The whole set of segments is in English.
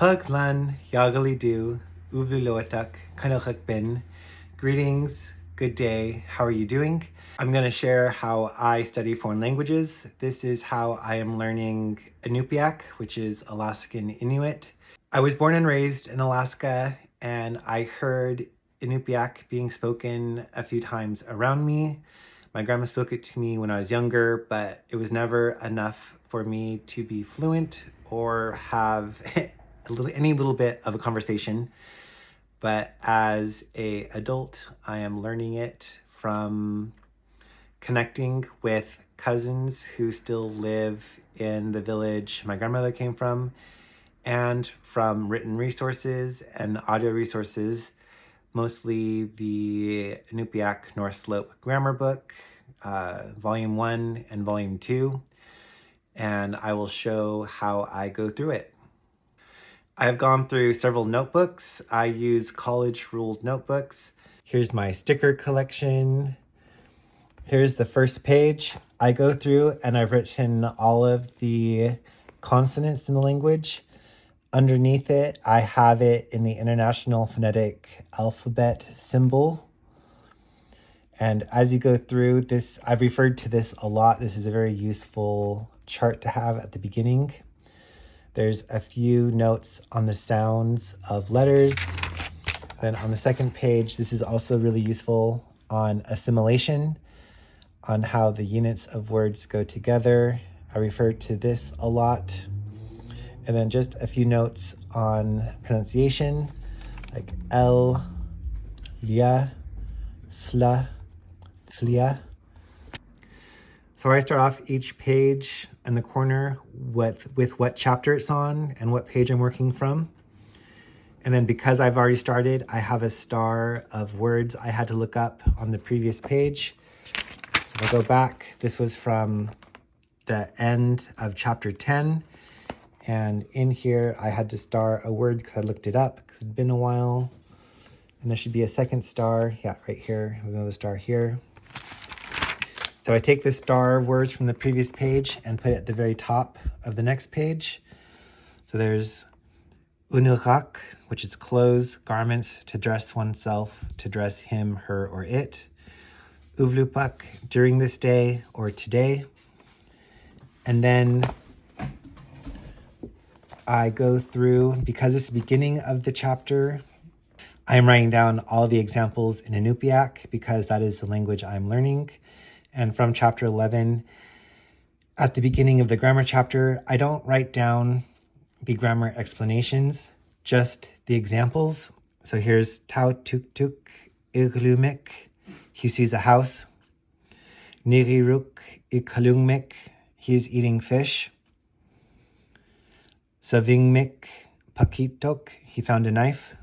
Puglan, Yagalidu, Uvluloatak, Kanilhakbin. Greetings, good day, how are you doing? I'm going to share how I study foreign languages. This is how I am learning Iñupiaq, which is Alaskan Inuit. I was born and raised in Alaska, and I heard Iñupiaq being spoken a few times around me. My grandma spoke it to me when I was younger, but it was never enough for me to be fluent or have any little bit of a conversation. But as an adult, I am learning it from connecting with cousins who still live in the village my grandmother came from, and from written resources and audio resources, mostly the Iñupiaq North Slope Grammar Book, Volume 1 and Volume 2, and I will show how I go through it. I've gone through several notebooks. I use college-ruled notebooks. Here's my sticker collection. Here's the first page. I go through and I've written all of the consonants in the language. Underneath it, I have it in the International Phonetic Alphabet symbol. And as you go through this, I've referred to this a lot. This is a very useful chart to have at the beginning. There's a few notes on the sounds of letters. Then on the second page, this is also really useful on assimilation, on how the units of words go together. I refer to this a lot. And then just a few notes on pronunciation, like L, Lia, Fla, Flia. So I start off each page in the corner with what chapter it's on and what page I'm working from. And then because I've already started, I have a star of words I had to look up on the previous page. So I'll go back. This was from the end of chapter 10. And in here, I had to star a word because I looked it up because it'd been a while. And there should be a second star. Yeah, right here. There's another star here. So I take the star words from the previous page and put it at the very top of the next page. So there's Iñupiaq, which is clothes, garments, to dress oneself, to dress him, her, or it. Uvlupiaq, during this day or today. And then I go through, because it's the beginning of the chapter, I'm writing down all the examples in Iñupiaq because that is the language I'm learning. And from chapter 11, at the beginning of the grammar chapter, I don't write down the grammar explanations, just the examples. So here's Tau Tuk Tuk Iglumik, he sees a house. Niriruk Ikalungmik, he's eating fish. Savingmik Pakitok, he found a knife.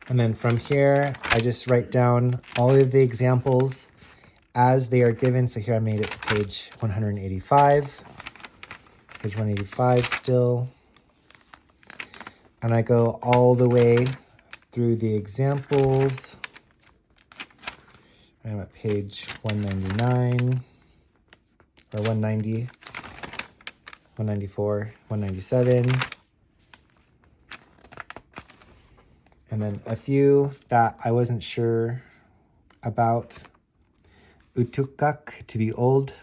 And then from here, I just write down all of the examples as they are given. So here I made it to page 185. Page 185 still. And I go all the way through the examples. I'm at page 199 or 190. 194, 197, and then a few that I wasn't sure about. Utukak, to be old.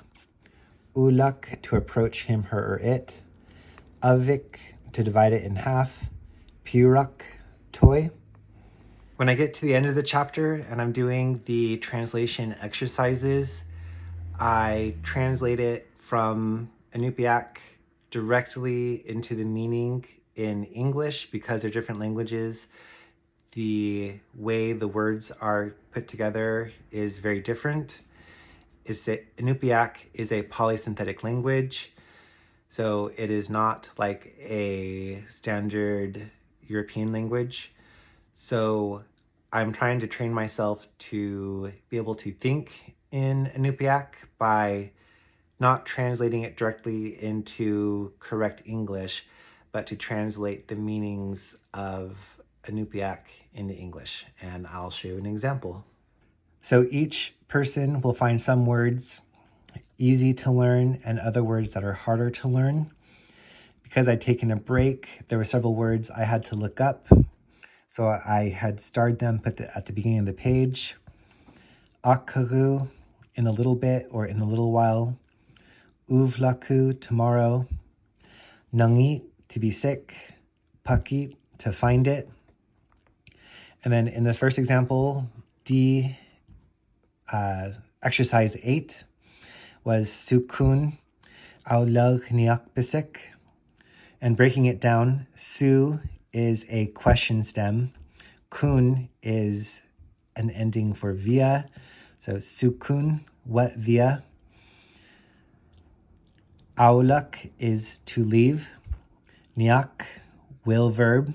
Ulak, to approach him, her, or it. Avik, to divide it in half. Purak, toy. When I get to the end of the chapter and I'm doing the translation exercises, I translate it from Iñupiaq directly into the meaning in English. Because they're different languages, the way the words are put together is very different. Iñupiaq is a polysynthetic language, so it is not like a standard European language. So I'm trying to train myself to be able to think in Iñupiaq by not translating it directly into correct English, but to translate the meanings of Iñupiaq into English. And I'll show you an example. So each person will find some words easy to learn and other words that are harder to learn. because I'd taken a break, there were several words I had to look up. So I had starred them at the beginning of the page. Akaru, in a little bit or in a little while. Uvlaku, tomorrow. Nangi, to be sick. Paki, to find it. And then in the first example, exercise 8 was sukun aulag niakbisik. And breaking it down, su is a question stem. Kun is an ending for via. So sukun, what via. Aulak is to leave. Niak, will verb.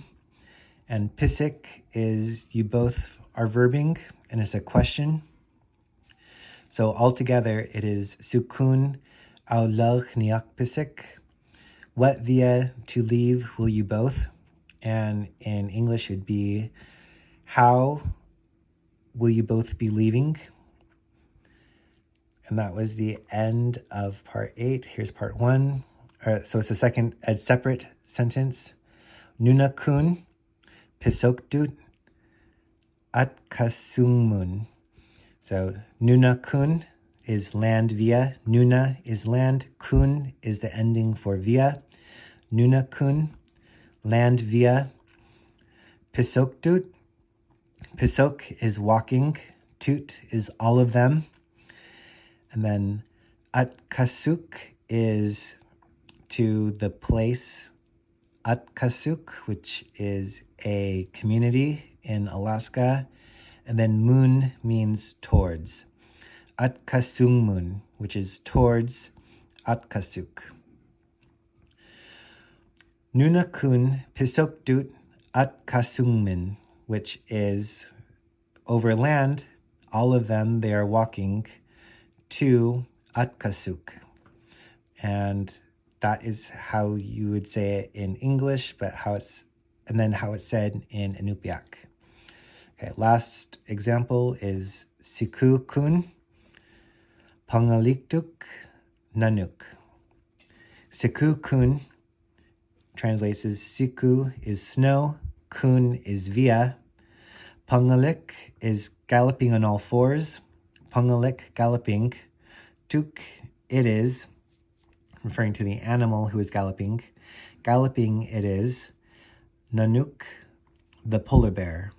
And pisik is you both are verbing, and it's a question. So altogether it is sukun aulag niak pisik. What via to leave will you both? And in English it'd be how will you both be leaving? And that was the end of part 8. Here's part 1. So it's a separate sentence. Nuna kun pisoktut at kasungmun. So Nuna kun is land via. Nuna is land. Kun is the ending for via. Nuna kun, land via. Pisoktut. Pisok is walking. Tut is all of them. And then at kasuk is to the place. At kasuk, which is a community in Alaska. And then mun means towards. At kasungmun, which is towards at kasuk. Nuna kun pisokdut at kasungmin, which is over land, all of them, they are walking to at kasuk. And that is how you would say it in English, but how it's said in Iñupiaq. Okay, last example is siku kun pangaliktuk nanuk. Siku kun translates as siku is snow, kun is via, pangalik is galloping on all fours, pangalik galloping, tuk it is, referring to the animal who is galloping it is, nanuk the polar bear.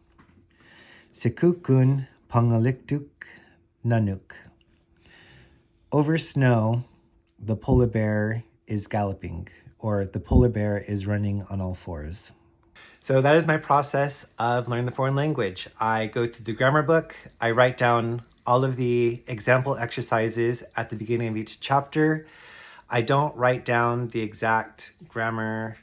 Sikukun pangaliktuk nanuk. Over snow, the polar bear is galloping, or the polar bear is running on all fours. So that is my process of learning the foreign language. I go through the grammar book, I write down all of the example exercises at the beginning of each chapter. I don't write down the exact grammar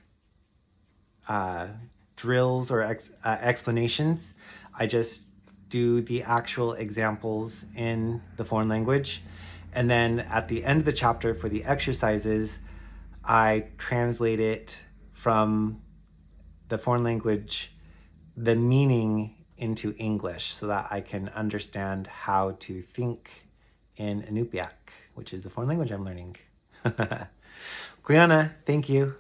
drills or explanations. I just do the actual examples in the foreign language. And then at the end of the chapter for the exercises, I translate it from the foreign language, the meaning into English, so that I can understand how to think in Iñupiaq, which is the foreign language I'm learning. Kuyana, thank you.